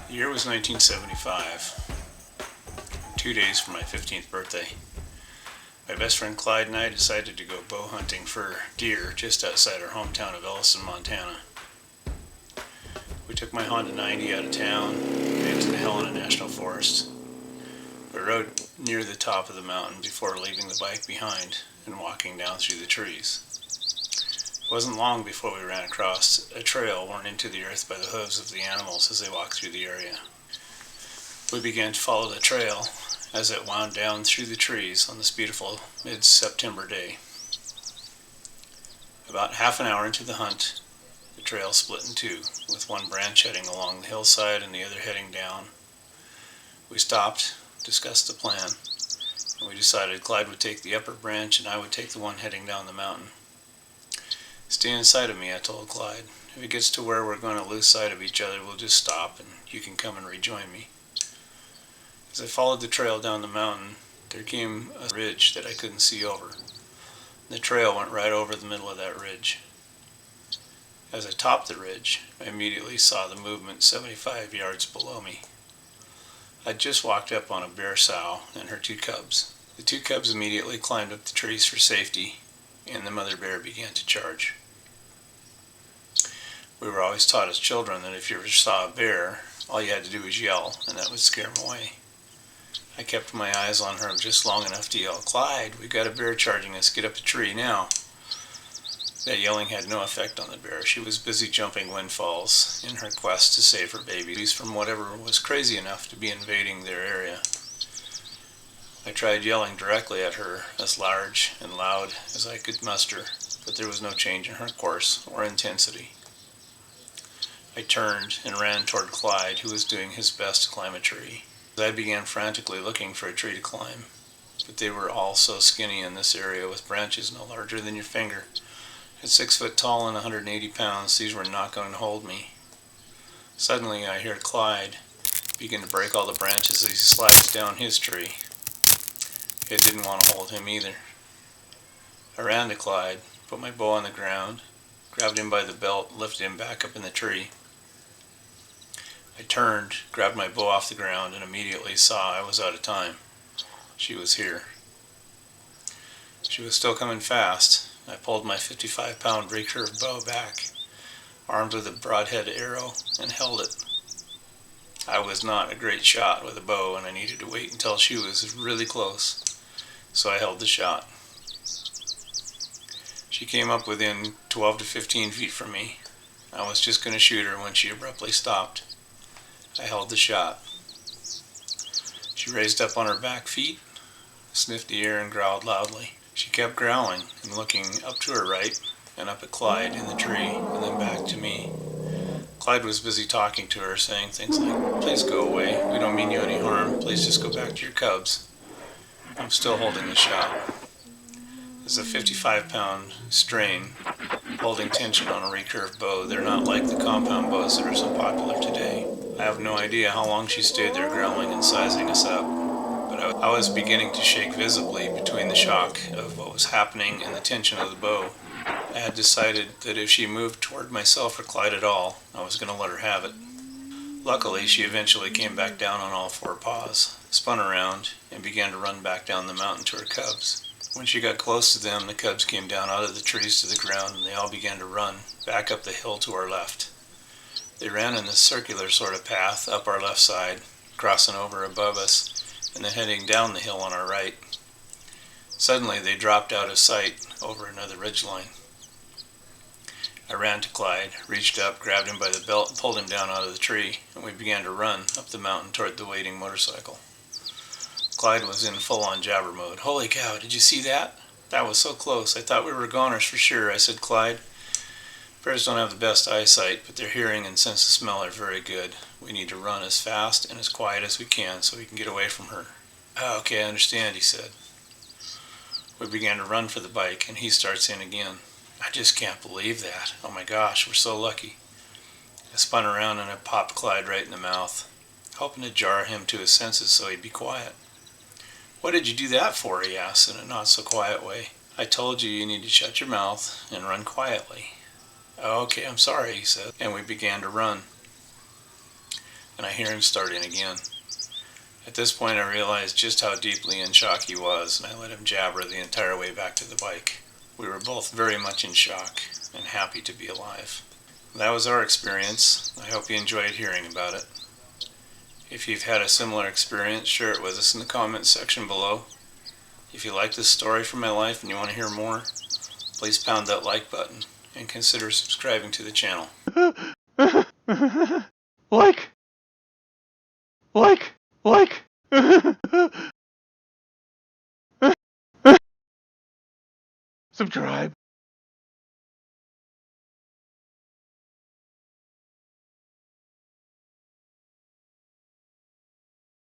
The year was 1975, 2 days from my 15th birthday. My best friend Clyde and I decided to go bow hunting for deer just outside our hometown of Ellison, Montana. We took my Honda 90 out of town and into the Helena National Forest. We rode near the top of the mountain before leaving the bike behind and walking down through the trees. It wasn't long before we ran across a trail worn into the earth by the hooves of the animals as they walked through the area. We began to follow the trail as it wound down through the trees on this beautiful mid-September day. About half an hour into the hunt, the trail split in two, with one branch heading along the hillside and the other heading down. We stopped, discussed the plan, and we decided Clyde would take the upper branch and I would take the one heading down the mountain. "Stay inside of me," I told Clyde. "If it gets to where we're going to lose sight of each other, we'll just stop and you can come and rejoin me." As I followed the trail down the mountain, there came a ridge that I couldn't see over. The trail went right over the middle of that ridge. As I topped the ridge, I immediately saw the movement 75 yards below me. I'd just walked up on a bear sow and her two cubs. The two cubs immediately climbed up the trees for safety, and the mother bear began to charge. We were always taught as children that if you ever saw a bear, all you had to do was yell, and that would scare them away. I kept my eyes on her just long enough to yell, "Clyde, we've got a bear charging us, get up the tree now." That yelling had no effect on the bear. She was busy jumping windfalls in her quest to save her babies from whatever was crazy enough to be invading their area. I tried yelling directly at her, as large and loud as I could muster, but there was no change in her course or intensity. I turned and ran toward Clyde, who was doing his best to climb a tree. I began frantically looking for a tree to climb, but they were all so skinny in this area with branches no larger than your finger. At 6 foot tall and 180 pounds, these were not going to hold me. Suddenly I heard Clyde begin to break all the branches as he sliced down his tree. It didn't want to hold him either. I ran to Clyde, put my bow on the ground, grabbed him by the belt, lifted him back up in the tree. I turned, grabbed my bow off the ground, and immediately saw I was out of time. She was here. She was still coming fast. I pulled my 55-pound recurve bow back, armed with a broadhead arrow, and held it. I was not a great shot with a bow, and I needed to wait until she was really close, so I held the shot. She came up within 12 to 15 feet from me. I was just going to shoot her when she abruptly stopped. I held the shot. She raised up on her back feet, sniffed the air, and growled loudly. She kept growling and looking up to her right and up at Clyde in the tree and then back to me. Clyde was busy talking to her, saying things like, "Please go away. We don't mean you any harm. Please just go back to your cubs." I'm still holding the shot. It's a 55-pound strain holding tension on a recurve bow. They're not like the compound bows that are so popular today. I have no idea how long she stayed there growling and sizing us up, but I was beginning to shake visibly between the shock of what was happening and the tension of the bow. I had decided that if she moved toward myself or Clyde at all, I was going to let her have it. Luckily, she eventually came back down on all four paws, spun around, and began to run back down the mountain to her cubs. When she got close to them, the cubs came down out of the trees to the ground, and they all began to run back up the hill to our left. They ran in this circular sort of path up our left side, crossing over above us, and then heading down the hill on our right. Suddenly, they dropped out of sight over another ridgeline. I ran to Clyde, reached up, grabbed him by the belt, and pulled him down out of the tree, and we began to run up the mountain toward the waiting motorcycle. Clyde was in full-on jabber mode. "Holy cow, did you see that? That was so close. I thought we were goners for sure." I said, "Clyde, bears don't have the best eyesight, but their hearing and sense of smell are very good. We need to run as fast and as quiet as we can so we can get away from her." "Oh, okay, I understand," he said. We began to run for the bike, and he starts in again. "I just can't believe that. Oh my gosh, we're so lucky." I spun around and I popped Clyde right in the mouth, hoping to jar him to his senses so he'd be quiet. "What did you do that for?" he asked in a not-so-quiet way. "I told you need to shut your mouth and run quietly." "Oh, okay, I'm sorry," he said, and we began to run. and I hear him starting again. At this point I realized just how deeply in shock he was, and I let him jabber the entire way back to the bike. We were both very much in shock and happy to be alive. That was our experience. I hope you enjoyed hearing about it. If you've had a similar experience, share it with us in the comments section below. If you like this story from my life and you want to hear more, please pound that like button and consider subscribing to the channel. Like. Subscribe.